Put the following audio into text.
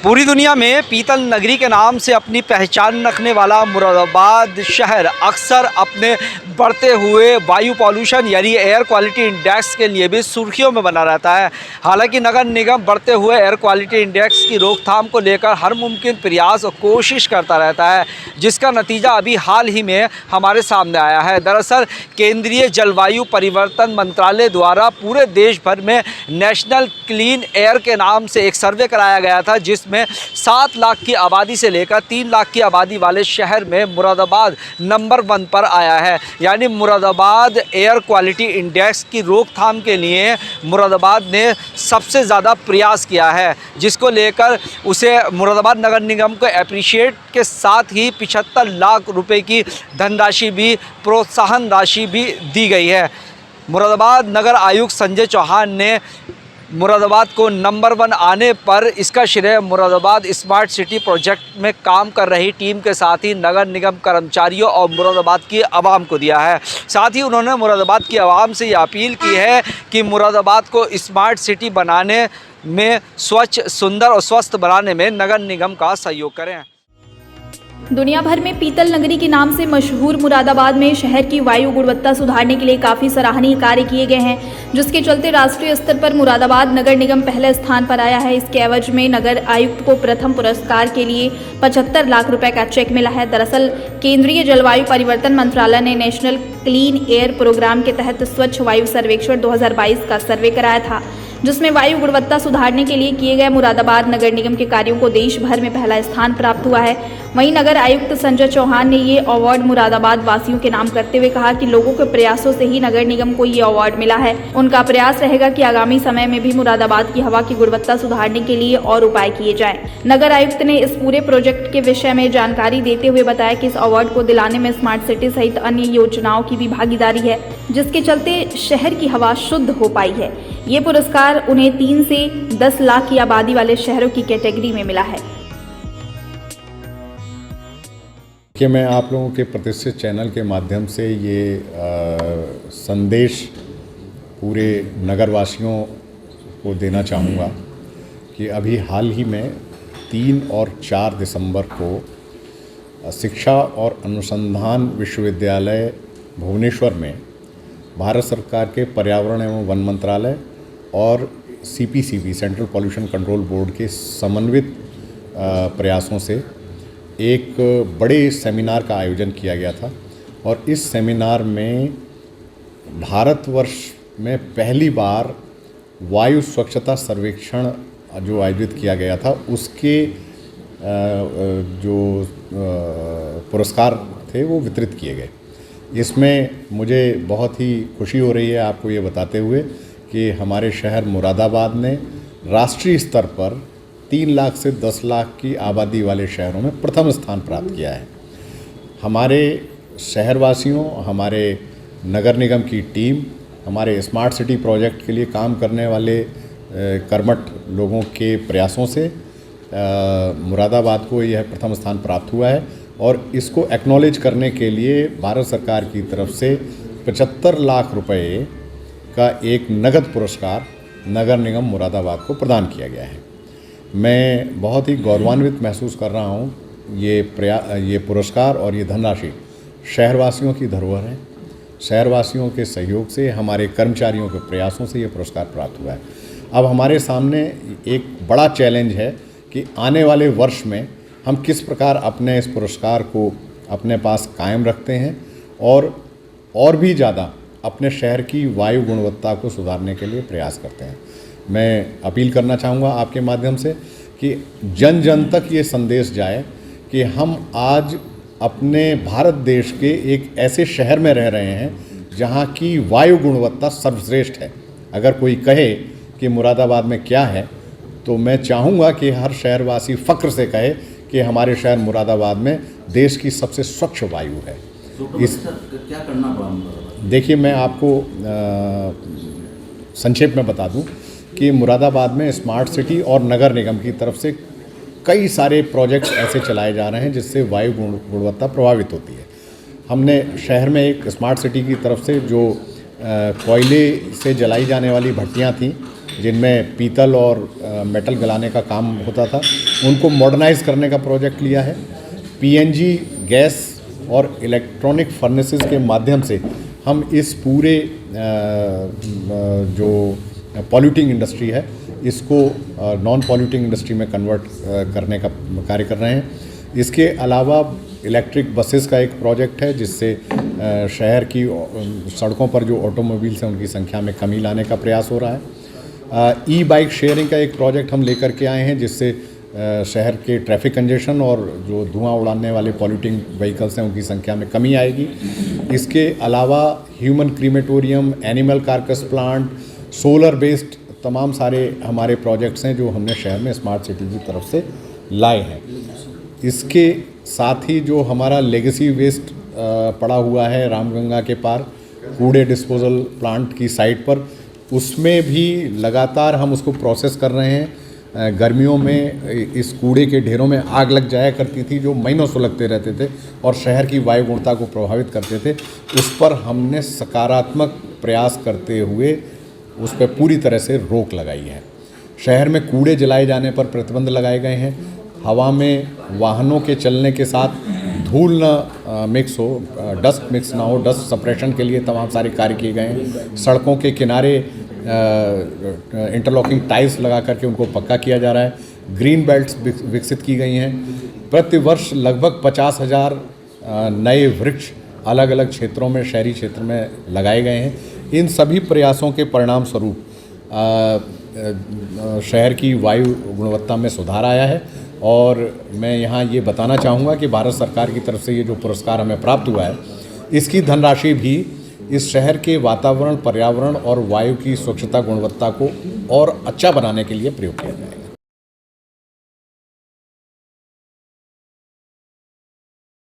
पूरी दुनिया में पीतल नगरी के नाम से अपनी पहचान रखने वाला मुरादाबाद शहर अक्सर अपने बढ़ते हुए वायु पॉल्यूशन यानी एयर क्वालिटी इंडेक्स के लिए भी सुर्खियों में बना रहता है। हालांकि नगर निगम बढ़ते हुए एयर क्वालिटी इंडेक्स की रोकथाम को लेकर हर मुमकिन प्रयास और कोशिश करता रहता है, जिसका नतीजा अभी हाल ही में हमारे सामने आया है। दरअसल केंद्रीय जलवायु परिवर्तन मंत्रालय द्वारा पूरे देश भर में नेशनल क्लीन एयर के नाम से एक सर्वे कराया गया था, जिसमें 7 लाख की आबादी से लेकर 3 लाख की आबादी वाले शहर में मुरादाबाद नंबर 1 पर आया है। यानी मुरादाबाद एयर क्वालिटी इंडेक्स की रोकथाम के लिए मुरादाबाद ने सबसे ज़्यादा प्रयास किया है, जिसको लेकर उसे मुरादाबाद नगर निगम को एप्रिशिएट के साथ ही 75 लाख रुपए की धनराशि भी, प्रोत्साहन राशि भी दी गई है। मुरादाबाद नगर आयुक्त संजय चौहान ने मुरादाबाद को नंबर 1 आने पर इसका श्रेय मुरादाबाद स्मार्ट सिटी प्रोजेक्ट में काम कर रही टीम के साथ ही नगर निगम कर्मचारियों और मुरादाबाद की आवाम को दिया है। साथ ही उन्होंने मुरादाबाद की आवाम से ये अपील की है कि मुरादाबाद को स्मार्ट सिटी बनाने में, स्वच्छ, सुंदर और स्वस्थ बनाने में नगर निगम का सहयोग करें। दुनिया भर में पीतल नगरी के नाम से मशहूर मुरादाबाद में शहर की वायु गुणवत्ता सुधारने के लिए काफ़ी सराहनीय कार्य किए गए हैं, जिसके चलते राष्ट्रीय स्तर पर मुरादाबाद नगर निगम पहले स्थान पर आया है। इसके एवज में नगर आयुक्त को प्रथम पुरस्कार के लिए 75 लाख रुपए का चेक मिला है। दरअसल केंद्रीय जलवायु परिवर्तन मंत्रालय ने नेशनल क्लीन एयर प्रोग्राम के तहत स्वच्छ वायु सर्वेक्षण 2022 का सर्वे कराया था, जिसमें वायु गुणवत्ता सुधारने के लिए किए गए मुरादाबाद नगर निगम के कार्यों को देश भर में पहला स्थान प्राप्त हुआ है। वहीं नगर आयुक्त संजय चौहान ने ये अवार्ड मुरादाबाद वासियों के नाम करते हुए कहा कि लोगों के प्रयासों से ही नगर निगम को ये अवार्ड मिला है। उनका प्रयास रहेगा कि आगामी समय में भी मुरादाबाद की हवा की गुणवत्ता सुधारने के लिए और उपाय किए जाएं। नगर आयुक्त ने इस पूरे प्रोजेक्ट के विषय में जानकारी देते हुए बताया कि इस अवार्ड को दिलाने में स्मार्ट सिटी सहित अन्य योजनाओं की भी भागीदारी है, जिसके चलते शहर की हवा शुद्ध हो पाई है। ये पुरस्कार उन्हें 3 से 10 लाख की आबादी वाले शहरों की कैटेगरी में मिला है। कि मैं आप लोगों के प्रतिष्ठित चैनल के माध्यम से ये संदेश पूरे नगरवासियों को देना चाहूँगा कि अभी हाल ही में 3 और 4 दिसंबर को शिक्षा और अनुसंधान विश्वविद्यालय भुवनेश्वर में भारत सरकार के पर्यावरण एवं वन मंत्रालय और CPCB central pollution control board के समन्वित प्रयासों से एक बड़े सेमिनार का आयोजन किया गया था। और इस सेमिनार में भारतवर्ष में पहली बार वायु स्वच्छता सर्वेक्षण जो आयोजित किया गया था, उसके जो पुरस्कार थे वो वितरित किए गए। इसमें मुझे बहुत ही खुशी हो रही है आपको ये बताते हुए कि हमारे शहर मुरादाबाद ने राष्ट्रीय स्तर पर 3 लाख से 10 लाख की आबादी वाले शहरों में प्रथम स्थान प्राप्त किया है। हमारे शहरवासियों, हमारे नगर निगम की टीम, हमारे स्मार्ट सिटी प्रोजेक्ट के लिए काम करने वाले कर्मठ लोगों के प्रयासों से मुरादाबाद को यह प्रथम स्थान प्राप्त हुआ है। और इसको एक्नॉलेज करने के लिए भारत सरकार की तरफ से 75 लाख रुपए का एक नगद पुरस्कार नगर निगम मुरादाबाद को प्रदान किया गया है। मैं बहुत ही गौरवान्वित महसूस कर रहा हूँ। ये पुरस्कार और ये धनराशि शहरवासियों की धरोहर है। शहरवासियों के सहयोग से, हमारे कर्मचारियों के प्रयासों से ये पुरस्कार प्राप्त हुआ है। अब हमारे सामने एक बड़ा चैलेंज है कि आने वाले वर्ष में हम किस प्रकार अपने इस पुरस्कार को अपने पास कायम रखते हैं और भी ज़्यादा अपने शहर की वायु गुणवत्ता को सुधारने के लिए प्रयास करते हैं। मैं अपील करना चाहूँगा आपके माध्यम से कि जन जन तक ये संदेश जाए कि हम आज अपने भारत देश के एक ऐसे शहर में रह रहे हैं जहाँ की वायु गुणवत्ता सर्वश्रेष्ठ है। अगर कोई कहे कि मुरादाबाद में क्या है, तो मैं चाहूँगा कि हर शहरवासी फ़ख्र से कहे कि हमारे शहर मुरादाबाद में देश की सबसे स्वच्छ वायु है। इस क्या करना पड़ा? देखिए, मैं आपको संक्षेप में बता दूं कि मुरादाबाद में स्मार्ट सिटी और नगर निगम की तरफ से कई सारे प्रोजेक्ट्स ऐसे चलाए जा रहे हैं जिससे वायु गुणवत्ता प्रभावित होती है। हमने शहर में एक स्मार्ट सिटी की तरफ से जो कोयले से जलाई जाने वाली भट्टियाँ थीं, जिनमें पीतल और मेटल गलाने का काम होता था, उनको मॉडर्नाइज करने का प्रोजेक्ट लिया है। पीएनजी गैस और इलेक्ट्रॉनिक फर्नेसेस के माध्यम से हम इस पूरे जो पॉल्यूटिंग इंडस्ट्री है इसको नॉन पॉल्यूटिंग इंडस्ट्री में कन्वर्ट करने का कार्य कर रहे हैं। इसके अलावा इलेक्ट्रिक बसेस का एक प्रोजेक्ट है जिससे शहर की सड़कों पर जो ऑटोमोबाइल्स हैं उनकी संख्या में कमी लाने का प्रयास हो रहा है। ई बाइक शेयरिंग का एक प्रोजेक्ट हम लेकर के आए हैं जिससे शहर के ट्रैफिक कंजेशन और जो धुआं उड़ाने वाले पॉल्यूटिंग व्हीकल्स हैं उनकी संख्या में कमी आएगी। इसके अलावा human crematorium, animal carcass plant, solar based तमाम सारे हमारे प्रोजेक्ट्स हैं जो हमने शहर में स्मार्ट सिटी की तरफ से लाए हैं। इसके साथ ही जो हमारा लेगेसी वेस्ट पड़ा हुआ है रामगंगा के पार कूड़े डिस्पोजल प्लांट की साइट पर, उसमें भी लगातार हम उसको प्रोसेस कर रहे हैं। गर्मियों में इस कूड़े के ढेरों में आग लग जाया करती थी जो महीनों सुलगते रहते थे और शहर की वायु गुणवत्ता को प्रभावित करते थे। उस पर हमने सकारात्मक प्रयास करते हुए उस पर पूरी तरह से रोक लगाई है। शहर में कूड़े जलाए जाने पर प्रतिबंध लगाए गए हैं। हवा में वाहनों के चलने के साथ धूल न मिक्स हो, डस्ट मिक्स ना हो, डस्ट सप्रेशन के लिए तमाम सारे कार्य किए गए हैं। सड़कों के किनारे इंटरलॉकिंग टाइल्स लगा करके उनको पक्का किया जा रहा है। ग्रीन बेल्ट्स विकसित की गई हैं। प्रतिवर्ष लगभग 50,000 नए वृक्ष अलग अलग क्षेत्रों में, शहरी क्षेत्र में लगाए गए हैं। इन सभी प्रयासों के परिणाम स्वरूप शहर की वायु गुणवत्ता में सुधार आया है। और मैं यहाँ ये बताना चाहूँगा कि भारत सरकार की तरफ से ये जो पुरस्कार हमें प्राप्त हुआ है, इसकी धनराशि भी इस शहर के वातावरण, पर्यावरण और वायु की स्वच्छता गुणवत्ता को और अच्छा बनाने के लिए प्रयोग किया जाए।